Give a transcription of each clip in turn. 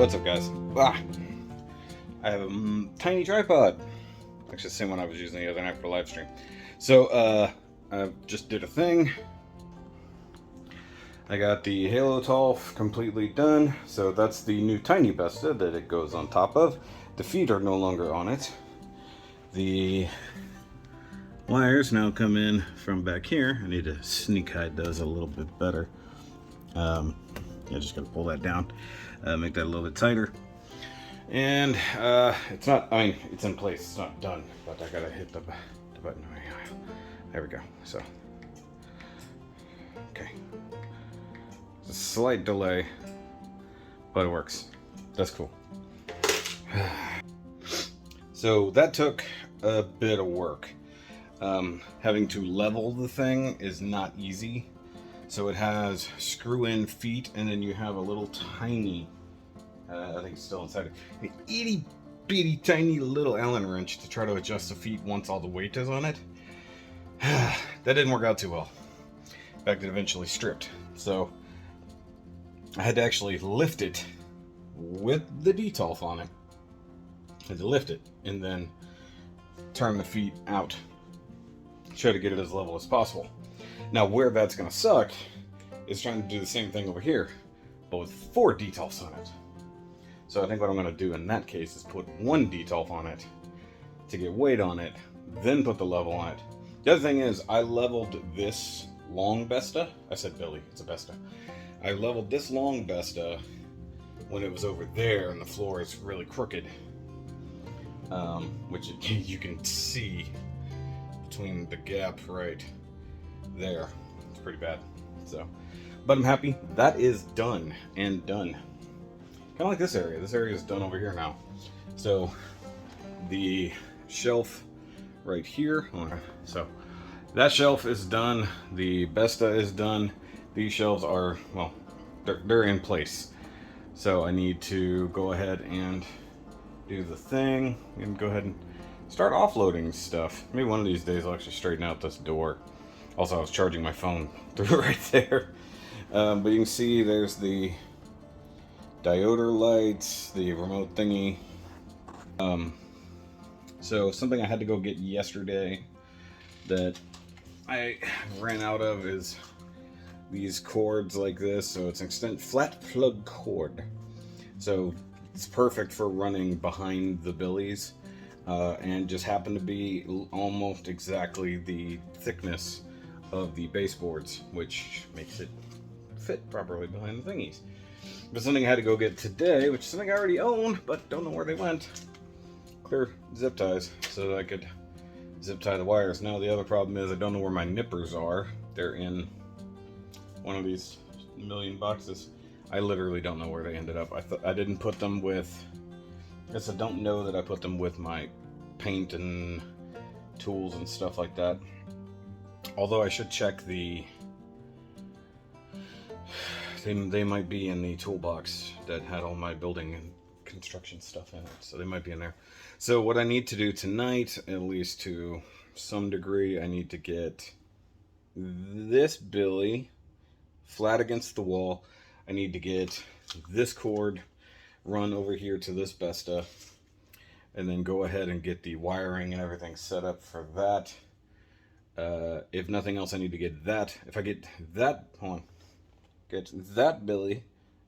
What's up, guys? I have a tiny tripod. Actually, the same one I was using the other night for the live stream. So, I just did a thing. I got the Halo Tolf completely done. So that's the new tiny Besta that it goes on top of. The feet are no longer on it. The wires now come in from back here. I need to sneak hide those a little bit better. I just gotta pull that down, make that a little bit tighter. And it's not, I mean, it's in place, it's not done, but I gotta hit the button. There we go. So, okay. It's a slight delay, but it works. That's cool. So that took a bit of work. Having to level the thing is not easy. So it has screw-in feet, and then you have a little tiny, I think it's still inside it, an itty bitty tiny little Allen wrench to try to adjust the feet once all the weight is on it. That didn't work out too well. In fact, it eventually stripped. So I had to actually lift it with the detolf on it. I had to lift it and then turn the feet out. Try to get it as level as possible. Now, where that's going to suck is trying to do the same thing over here, but with 4 detolfs on it. So I think what I'm going to do in that case is put 1 detolf on it to get weight on it, then put the level on it. The other thing is, I leveled this long Besta. I said Billy, it's a Besta. I leveled this long Besta when it was over there and the floor is really crooked, which you can see between the gap right there. It's pretty bad. So, but I'm happy that is done and done. Kind of like this area. This area is done over here now. So the shelf right here. So that shelf is done. The Besta is done. These shelves are, well, they're in place. So I need to go ahead and do the thing and go ahead and start offloading stuff. Maybe one of these days I'll actually straighten out this door. Also, I was charging my phone through right there. But you can see there's the dioder lights, the remote thingy. So something I had to go get yesterday that I ran out of is these cords like this. So it's an flat plug cord. So it's perfect for running behind the billies. And just happened to be almost exactly the thickness of the baseboards, which makes it fit properly behind the thingies. But something I had to go get today, which is something I already own, but don't know where they went. Clear zip ties, so that I could zip tie the wires. Now the other problem is I don't know where my nippers are. They're in one of these million boxes. I literally don't know where they ended up. I didn't put them with, I guess I don't know that I put them with my paint and tools and stuff like that. Although I should check the, they might be in the toolbox that had all my building and construction stuff in it. So they might be in there. So what I need to do tonight, at least to some degree, I need to get this billy flat against the wall. I need to get this cord run over here to this Besta, and then go ahead and get the wiring and everything set up for that. If nothing else, I need to get that. If I get that, hold on, get that billy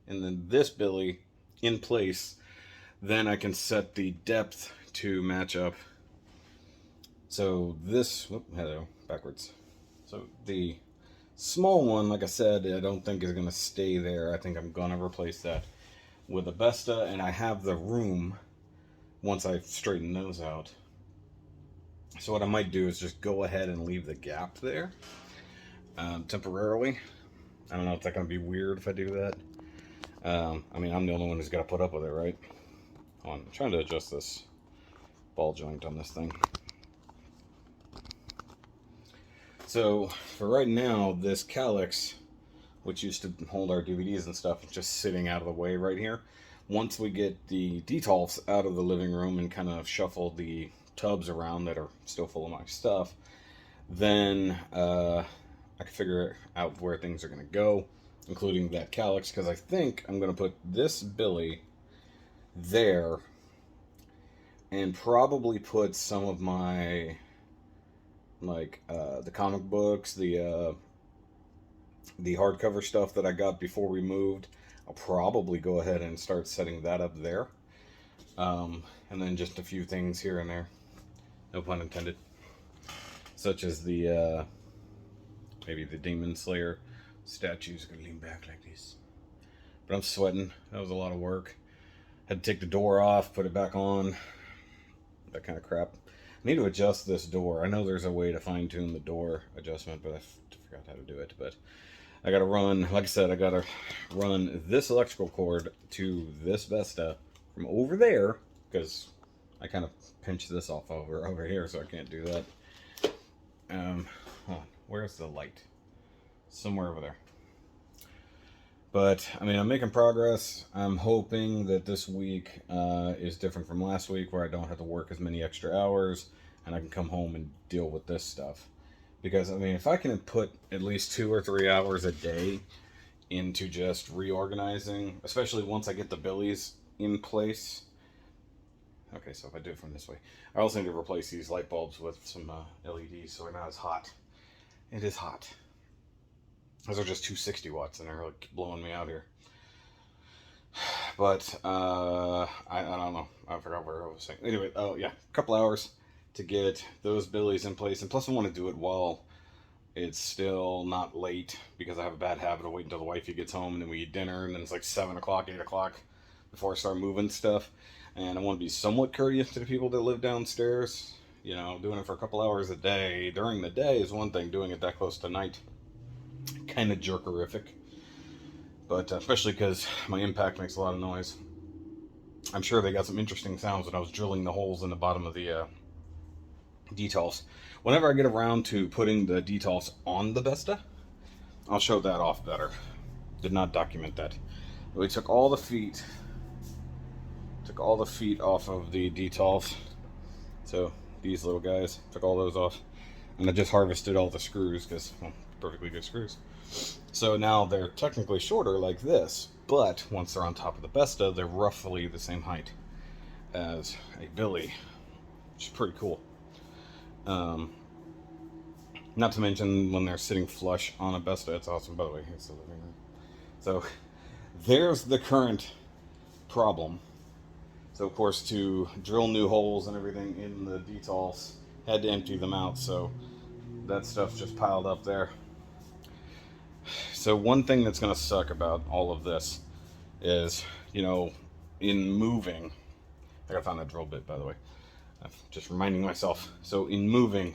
and then this billy in place, then I can set the depth to match up. So this, hello, backwards. So the small one, like I said, I don't think is going to stay there. I think I'm going to replace that with a Besta, and I have the room once I straighten those out. So what I might do is just go ahead and leave the gap there temporarily. I don't know if that's going to be weird if I do that. I mean, I'm the only one who's got to put up with it, right? Hold on, I'm trying to adjust this ball joint on this thing. So for right now, this calyx, which used to hold our DVDs and stuff, is just sitting out of the way right here. Once we get the detolfs out of the living room and kind of shuffle the tubs around that are still full of my stuff, then I can figure out where things are going to go, including that calyx, because I think I'm going to put this billy there, and probably put some of my, like, the comic books, the hardcover stuff that I got before we moved. I'll probably go ahead and start setting that up there. And then just a few things here and there, no pun intended, such as the maybe the Demon Slayer statues. Gonna lean back like this, but I'm sweating. That was a lot of work. Had to take the door off, put it back on, that kind of crap. I need to adjust this door. I know there's a way to fine tune the door adjustment, but I forgot how to do it. But I gotta run, like I said, I gotta run this electrical cord to this Vesta from over there, because I kind of pinched this off over here, so I can't do that. Hold on, where's the light? Somewhere over there. But, I mean, I'm making progress. I'm hoping that this week is different from last week, where I don't have to work as many extra hours, and I can come home and deal with this stuff. Because, I mean, if I can put at least 2 or 3 hours a day into just reorganizing, especially once I get the billies in place. Okay, so if I do it from this way, I also need to replace these light bulbs with some LEDs so they're not as hot. It is hot. Those are just 260 watts and they're like blowing me out here. But I don't know. I forgot where I was saying. Anyway, oh yeah, a couple hours to get those billies in place, and plus I want to do it while it's still not late, because I have a bad habit of waiting until the wifey gets home and then we eat dinner, and then it's like 7 o'clock, 8 o'clock before I start moving stuff. And I want to be somewhat courteous to the people that live downstairs. You know, doing it for a couple hours a day during the day is one thing. Doing it that close to night, kind of jerkerific. But especially because my impact makes a lot of noise. I'm sure they got some interesting sounds when I was drilling the holes in the bottom of the details. Whenever I get around to putting the details on the Vesta, I'll show that off better. Did not document that. We took all the feet off of the details. So these little guys, took all those off, and I just harvested all the screws because, well, perfectly good screws. So now they're technically shorter like this, but once they're on top of the Vesta, they're roughly the same height as a billy, which is pretty cool. Not to mention when they're sitting flush on a Vesta, it's awesome. By the way, here's the living room. So there's the current problem. So of course, to drill new holes and everything in the details, had to empty them out, so that stuff's just piled up there. So one thing that's going to suck about all of this is, you know, in moving, I gotta find that drill bit, by the way. I'm just reminding myself. So in moving,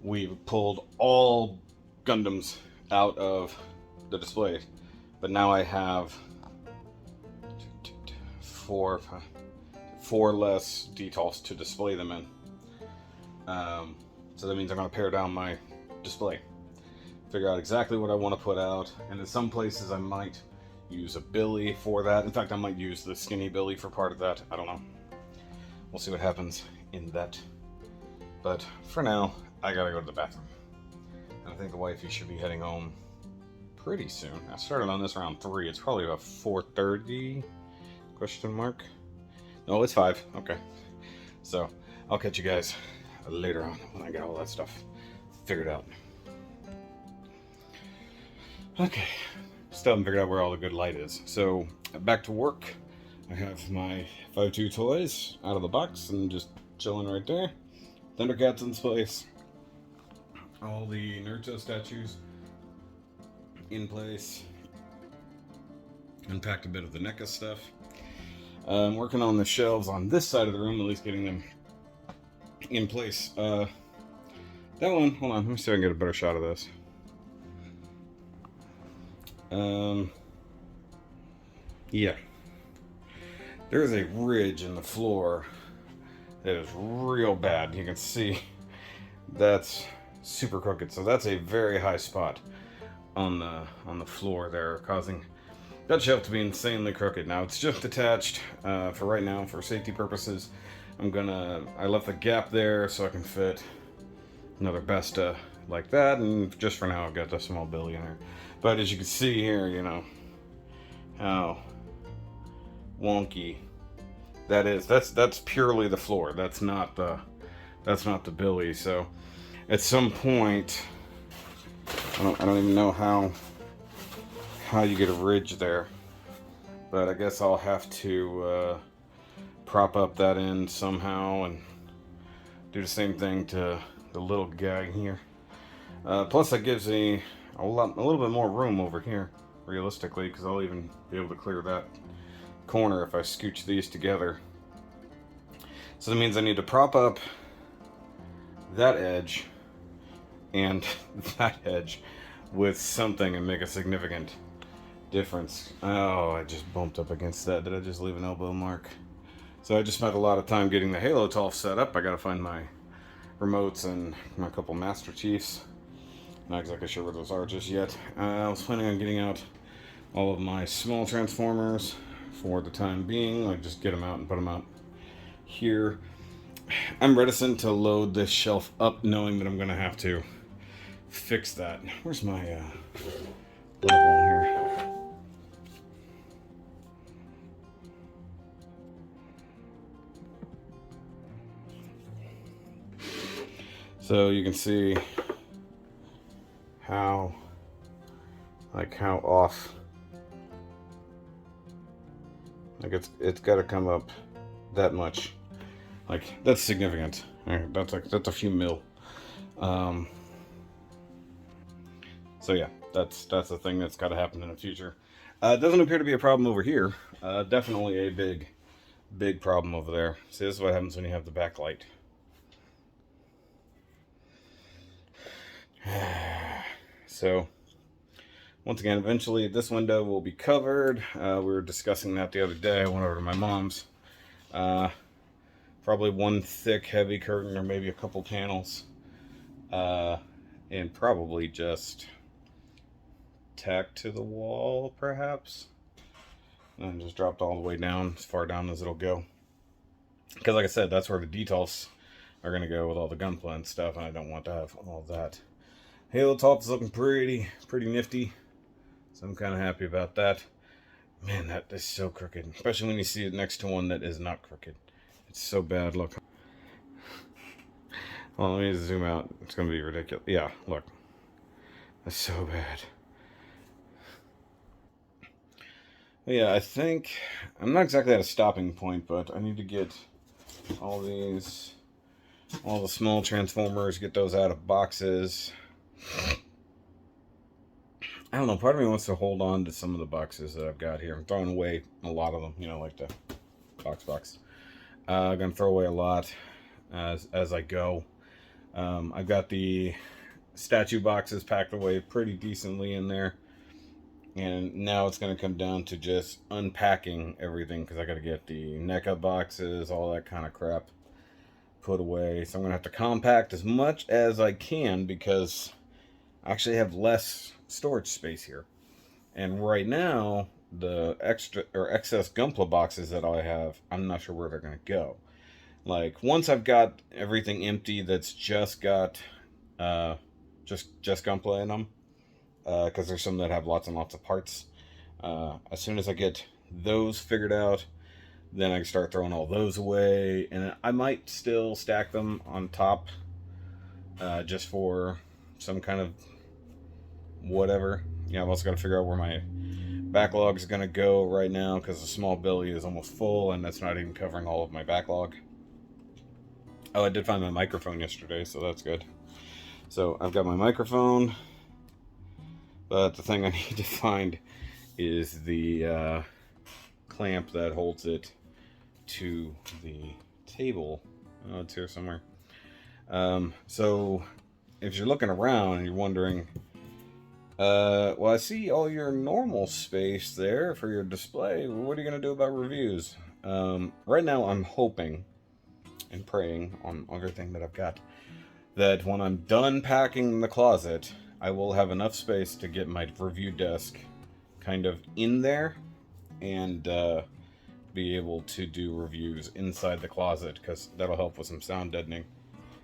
we pulled all Gundams out of the display, but now I have four less details to display them in. So that means I'm going to pare down my display, figure out exactly what I want to put out, and in some places I might use a billy for that. In fact, I might use the skinny billy for part of that. I don't know. We'll see what happens in that. But for now, I gotta go to the bathroom. And I think the wifey should be heading home pretty soon. I started on this around 3. It's probably about 4:30? Question mark? No, it's 5. Okay. So, I'll catch you guys later on when I get all that stuff figured out. Okay. Still haven't figured out where all the good light is. So, back to work. I have my 5.2 toys out of the box and just chilling right there. Thundercats in place. All the Naruto statues in place. Unpacked a bit of the NECA stuff. I'm working on the shelves on this side of the room, at least getting them in place. That one, hold on, let me see if I can get a better shot of this. Yeah. There's a ridge in the floor that is real bad. You can see that's super crooked. So that's a very high spot on the floor there, causing that shelf to be insanely crooked. Now it's just attached for right now for safety purposes. I left the gap there so I can fit another Vesta like that, and just for now I've got the small billy in there. But as you can see here, you know how wonky. That's purely the floor. That's not the billy. So at some point, I don't even know how you get a ridge there, but I guess I'll have to prop up that end somehow and do the same thing to the little guy here. Plus, that gives me a little bit more room over here, realistically, because I'll even be able to clear that corner if I scooch these together. So that means I need to prop up that edge and that edge with something and make a significant difference. Oh, I just bumped up against that. Did I just leave an elbow mark? So I just spent a lot of time getting the Halo Tolf set up. I gotta find my remotes and my couple Master Chiefs. Not exactly sure where those are just yet. I was planning on getting out all of my small transformers for the time being. Like, just get them out and put them out here. I'm reticent to load this shelf up knowing that I'm gonna have to fix that. Where's my level here? So you can see how off, like it's got to come up that much. Like, that's significant. Right, that's a few mil. So yeah, that's the thing that's got to happen in the future. It doesn't appear to be a problem over here. Definitely a big problem over there. See, this is what happens when you have the backlight. So, once again, eventually this window will be covered. We were discussing that the other day. I went over to my mom's. Probably one thick, heavy curtain, or maybe a couple panels. And probably just tacked to the wall, perhaps. And just dropped all the way down, as far down as it'll go. Because, like I said, that's where the details are going to go with all the gunpla and stuff, and I don't want to have all that. Halo Tolf is looking pretty nifty, so I'm kind of happy about that. Man, that is so crooked, especially when you see it next to one that is not crooked. It's so bad. Look. Well, let me zoom out. It's going to be ridiculous. Yeah, look. That's so bad. But yeah, I think I'm not exactly at a stopping point, but I need to get all the small transformers, get those out of boxes. I don't know, part of me wants to hold on to some of the boxes that I've got here. I'm throwing away a lot of them, you know, like the box. I'm gonna throw away a lot as I go. I've got the statue boxes packed away pretty decently in there, and now it's gonna come down to just unpacking everything, because I gotta get the NECA boxes, all that kind of crap put away. So I'm gonna have to compact as much as I can, because I actually have less storage space here. And right now, the extra or excess Gunpla boxes that I have, I'm not sure where they're going to go. Like, once I've got everything empty that's just got just Gunpla in them, because there's some that have lots and lots of parts. As soon as I get those figured out, then I can start throwing all those away. And I might still stack them on top, just for some kind of whatever. Yeah, I've also got to figure out where my backlog is going to go right now, because the small billy is almost full, and that's not even covering all of my backlog. Oh, I did find my microphone yesterday, so that's good. So I've got my microphone, but the thing I need to find is the clamp that holds it to the table. Oh, it's here somewhere. So if you're looking around and you're wondering, well, I see all your normal space there for your display. What are you going to do about reviews? Right now, I'm hoping and praying on everything that I've got that when I'm done packing the closet, I will have enough space to get my review desk kind of in there and be able to do reviews inside the closet, because that'll help with some sound deadening,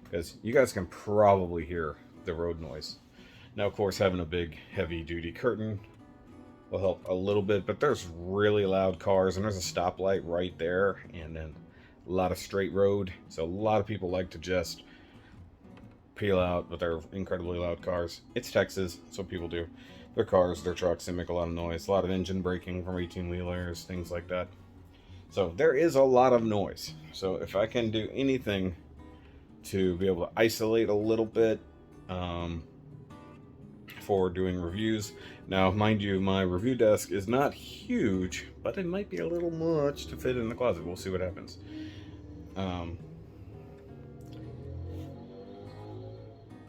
because you guys can probably hear the road noise. Now, of course, having a big, heavy-duty curtain will help a little bit. But there's really loud cars, and there's a stoplight right there, and then a lot of straight road. So a lot of people like to just peel out with their incredibly loud cars. It's Texas, that's what people do. Their cars, their trucks, they make a lot of noise. A lot of engine braking from 18-wheelers, things like that. So there is a lot of noise. So if I can do anything to be able to isolate a little bit um, for doing reviews. Now, mind you, my review desk is not huge, but it might be a little much to fit in the closet. We'll see what happens.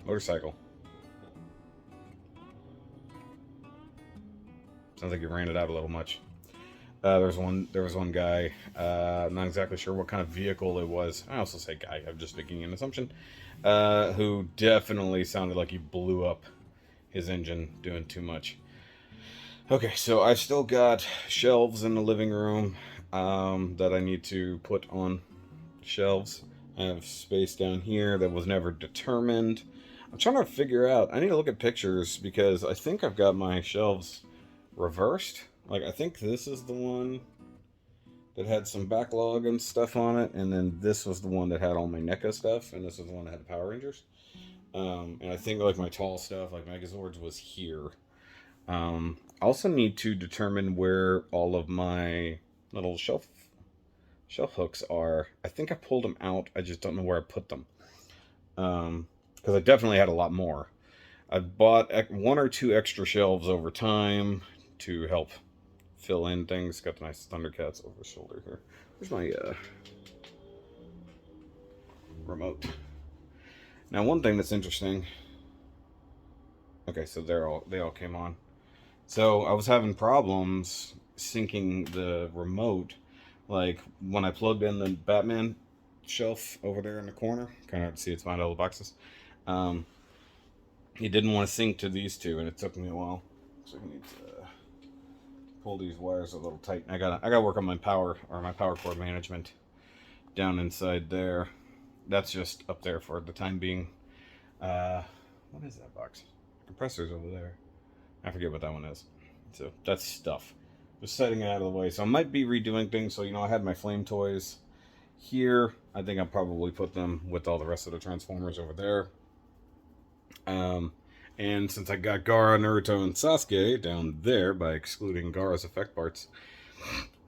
Motorcycle. Sounds like you ran it out a little much. There was one guy. I'm not exactly sure what kind of vehicle it was. I also say guy. I'm just making an assumption. Who definitely sounded like he blew up his engine doing too much. Okay, so I've still got shelves in the living room that I need to put on shelves. I have space down here that was never determined. I'm trying to figure out. I need to look at pictures because I think I've got my shelves reversed. Like, I think this is the one that had some backlog and stuff on it, and then this was the one that had all my NECA stuff, and this was the one that had the Power Rangers. And I think like my tall stuff, like Megazords, was here. I also need to determine where all of my little shelf hooks are. I think I pulled them out. I just don't know where I put them. Because I definitely had a lot more. I bought one or two extra shelves over time to help fill in things. Got the nice Thundercats over the shoulder here. Where's my remote? Now, one thing that's interesting. Okay, so they all came on. So I was having problems syncing the remote. Like when I plugged in the Batman shelf over there in the corner, kind of hard to see, it's behind all the boxes. He didn't want to sync to these two, and it took me a while. So I need to pull these wires a little tight. I gotta work on my power cord management down inside there. That's just up there for the time being. What is that box? Compressor's over there. I forget what that one is. So that's stuff. Just setting it out of the way. So I might be redoing things. So, I had my flame toys here. I think I'll probably put them with all the rest of the Transformers over there. And since I got Gara, Naruto, and Sasuke down there by excluding Gara's effect parts,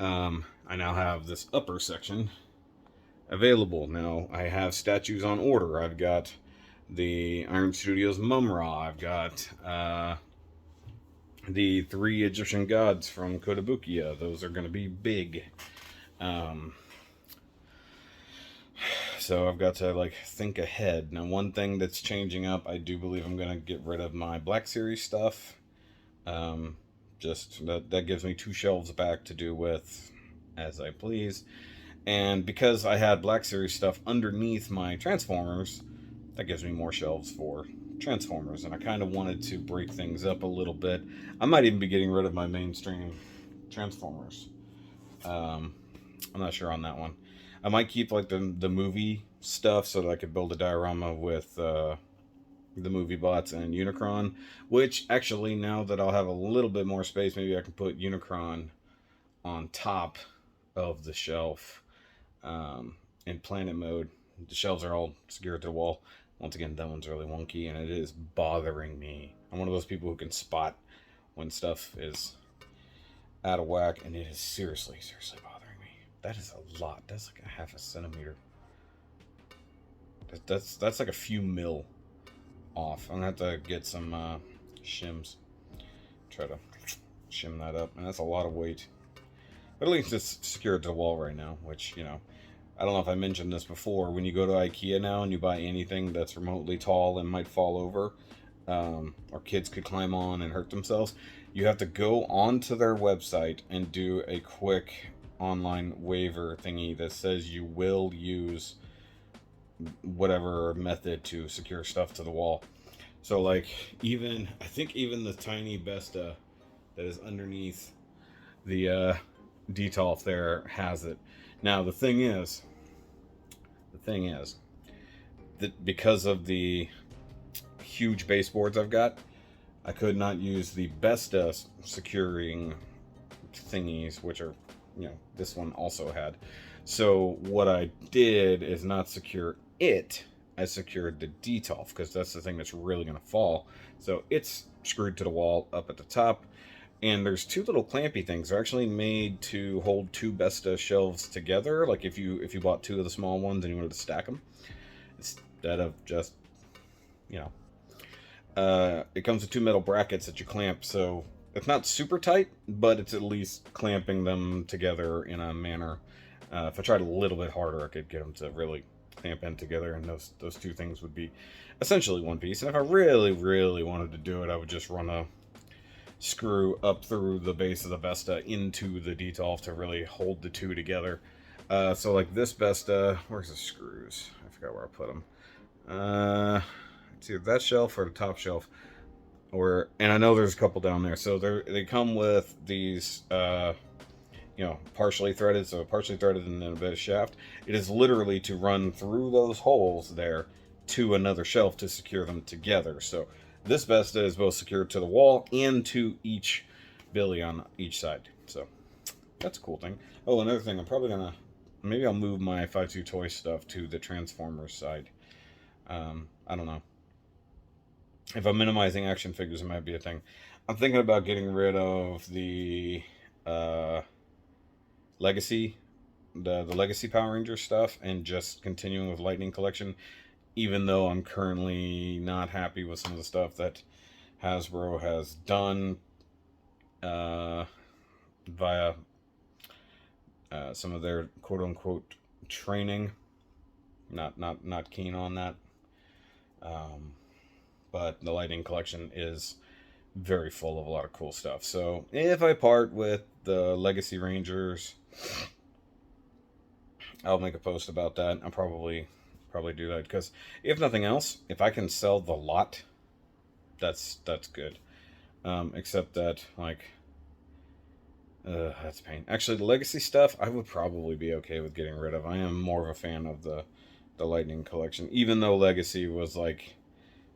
I now have this upper section available. Now I have statues on order. I've got the Iron Studios Mum-Ra. I've got the 3 Egyptian gods from Kotobukiya. Those are going to be big. So I've got to think ahead. Now, one thing that's changing up, I do believe I'm going to get rid of my Black Series stuff. Just that gives me 2 shelves back to do with as I please. And because I had Black Series stuff underneath my Transformers, that gives me more shelves for Transformers. And I kind of wanted to break things up a little bit. I might even be getting rid of my mainstream Transformers. I'm not sure on that one. I might keep the movie stuff so that I could build a diorama with the movie bots and Unicron. Which actually, now that I'll have a little bit more space, maybe I can put Unicron on top of the shelf in planet mode. The shelves are all secured to the wall. Once again, that one's really wonky and it is bothering me. I'm one of those people who can spot when stuff is out of whack, and it is seriously bothering me. That is a lot. That's like a half a centimeter. That's like a few mil off. I'm gonna have to get some shims. Try to shim that up, and that's a lot of weight. But at least it's secured to the wall right now, which, I don't know if I mentioned this before. When you go to IKEA now and you buy anything that's remotely tall and might fall over, or kids could climb on and hurt themselves, you have to go onto their website and do a quick online waiver thingy that says you will use whatever method to secure stuff to the wall. So I think even the tiny Besta that is underneath the Detolf there has it. Now the thing is that because of the huge baseboards I've got, I could not use the Besta securing thingies, which are, this one also had. So what I did is not secure it. I secured the detolf, because that's the thing that's really going to fall. So it's screwed to the wall up at the top. And there's two little clampy things. They're actually made to hold two Besta shelves together. Like if you bought two of the small ones and you wanted to stack them, instead of just, it comes with two metal brackets that you clamp. So it's not super tight, but it's at least clamping them together in a manner. If I tried a little bit harder, I could get them to really clamp in together, and those two things would be essentially one piece. And if I really, really wanted to do it, I would just run a screw up through the base of the Besta into the detolf to really hold the two together. So like this Besta, where's the screws? I forgot where I put them. It's either that shelf or the top shelf. And I know there's a couple down there. So they come with these, partially threaded. So partially threaded and then a bit of shaft. It is literally to run through those holes there to another shelf to secure them together. So this Besta is both secured to the wall and to each Billy on each side. So that's a cool thing. Oh, another thing, I'm probably gonna, maybe I'll move my 5.2 toy stuff to the Transformers side. I don't know. If I'm minimizing action figures, it might be a thing. I'm thinking about getting rid of the Legacy, the Legacy Power Ranger stuff, and just continuing with Lightning Collection, even though I'm currently not happy with some of the stuff that Hasbro has done via some of their quote-unquote training. Not keen on that. But the Lightning Collection is very full of a lot of cool stuff. So if I part with the Legacy Rangers, I'll make a post about that. I'll probably do that, because if nothing else, if I can sell the lot, that's good. Except that, like, that's pain. Actually, the Legacy stuff I would probably be okay with getting rid of. I am more of a fan of the Lightning Collection, even though Legacy was like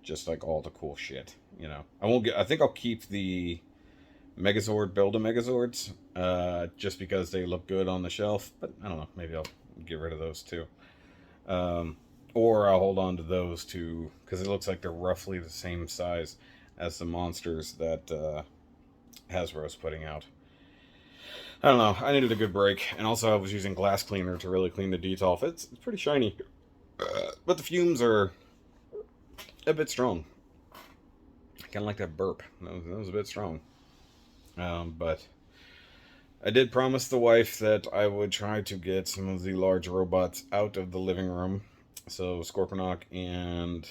just like all the cool shit. I think I'll keep the Megazord Build-A-Megazords, just because they look good on the shelf. But I don't know, maybe I'll get rid of those too. Or I'll hold on to those two, because it looks like they're roughly the same size as the monsters that Hasbro's putting out. I don't know. I needed a good break. And also I was using glass cleaner to really clean the detolf. It's pretty shiny. But the fumes are a bit strong. Kind of like that burp. That was a bit strong. But I did promise the wife that I would try to get some of the large robots out of the living room. So Scorponok and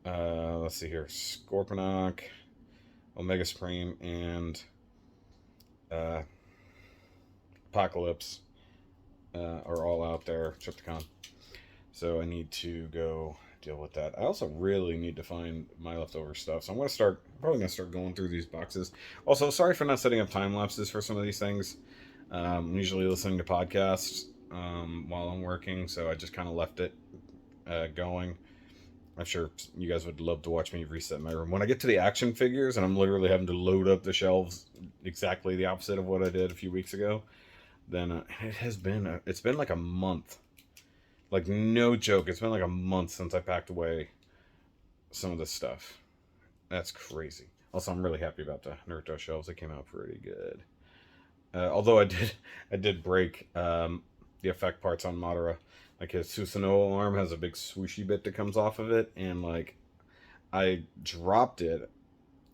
let's see here, Scorponok, Omega Supreme, and Apocalypse are all out there. Trypticon. So I need to go deal with that. I also really need to find my leftover stuff. So I'm probably going to start going through these boxes. Also, sorry for not setting up time lapses for some of these things. I'm usually listening to podcasts while I'm working, so I just kind of left it going. I'm sure you guys would love to watch me reset my room. When I get to the action figures and I'm literally having to load up the shelves exactly the opposite of what I did a few weeks ago, then it's been like a month. Like, no joke, it's been like a month since I packed away some of this stuff. That's crazy. Also, I'm really happy about the Naruto shelves. They came out pretty good. Although I did break the effect parts on Madara. Like, his Susanoo arm has a big swooshy bit that comes off of it, and like, I dropped it,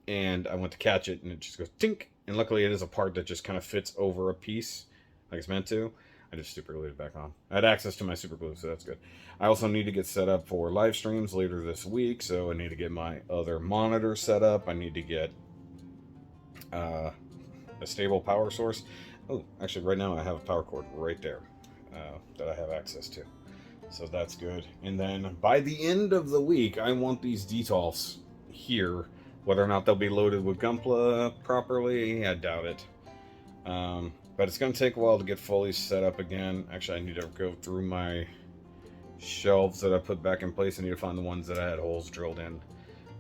and I went to catch it, and it just goes tink. And luckily, it is a part that just kind of fits over a piece, like it's meant to. I just super glued it back on. I had access to my super glue, so that's good. I also need to get set up for live streams later this week, so I need to get my other monitor set up. I need to get a stable power source. Oh, actually, right now I have a power cord right there that I have access to. So that's good. And then by the end of the week, I want these detolfs here. Whether or not they'll be loaded with Gunpla properly, I doubt it. But it's going to take a while to get fully set up again. Actually, I need to go through my shelves that I put back in place. I need to find the ones that I had holes drilled in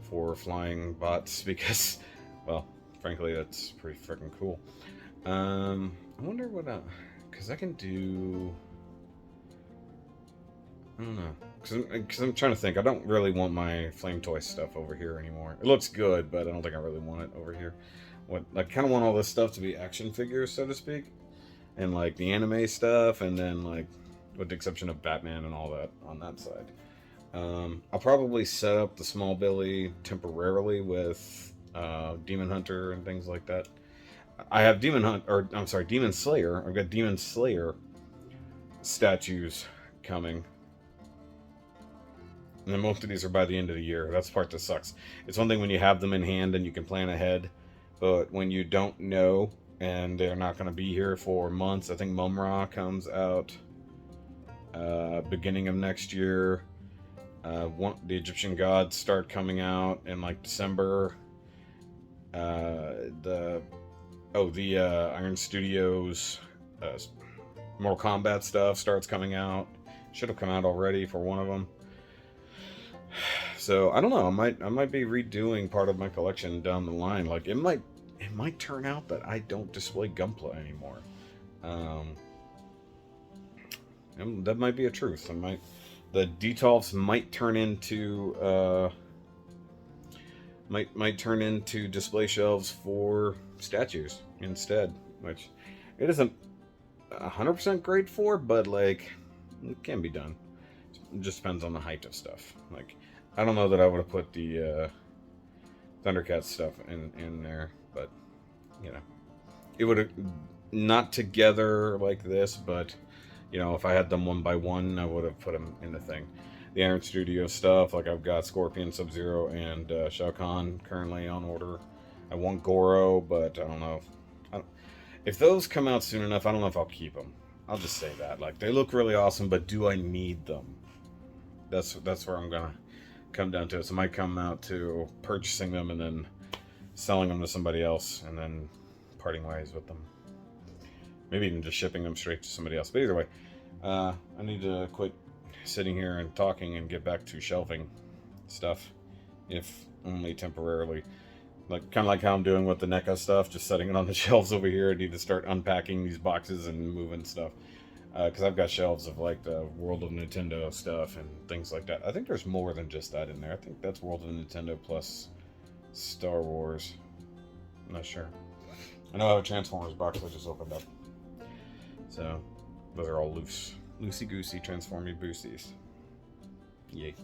for flying bots because, well, frankly, that's pretty freaking cool. I wonder what, because I can do, I don't know, because I'm trying to think. I don't really want my flame toy stuff over here anymore. It looks good, but I don't think I really want it over here. What I kind of want all this stuff to be action figures, so to speak, and like the anime stuff, and then like, with the exception of Batman and all that on that side. I'll probably set up the small Billy temporarily with Demon Hunter and things like that. I have Demon Slayer. I've got Demon Slayer statues coming. And then most of these are by the end of the year. That's the part that sucks. It's one thing when you have them in hand and you can plan ahead, but when you don't know and they're not going to be here for months. I think Mumra comes out beginning of next year. The Egyptian gods start coming out in like December. The Iron Studios Mortal Kombat stuff starts coming out. Should have come out already for one of them. So I don't know. I might be redoing part of my collection down the line. Like it might turn out that I don't display Gunpla anymore. And that might be a truth. The Detolfs might turn into might turn into display shelves for statues instead, which it isn't 100% great for, but like it can be done. It just depends on the height of stuff. Like I don't know that I would have put the Thundercat stuff in there, but you know, it would have not together like this, but you know, if I had them one by one, I would have put them in the thing. The Iron Studio stuff, like I've got Scorpion, Sub-Zero, and Shao Kahn currently on order. I want Goro, but I don't know. If those come out soon enough, I don't know if I'll keep them. I'll just say that. Like, they look really awesome, but do I need them? That's where I'm gonna come down to it. So I might come out to purchasing them and then selling them to somebody else, and then parting ways with them. Maybe even just shipping them straight to somebody else. But either way, I need to quit sitting here and talking and get back to shelving stuff, if only temporarily. Like kind of like how I'm doing with the NECA stuff, just setting it on the shelves over here. I need to start unpacking these boxes and moving stuff, because I've got shelves of like the World of Nintendo stuff and things like that. I think there's more than just that in there. I think that's World of Nintendo plus Star Wars. I'm not sure. I know I have a Transformers box I just opened up. So, those are all loosey-goosey Transformy boosies. Yay.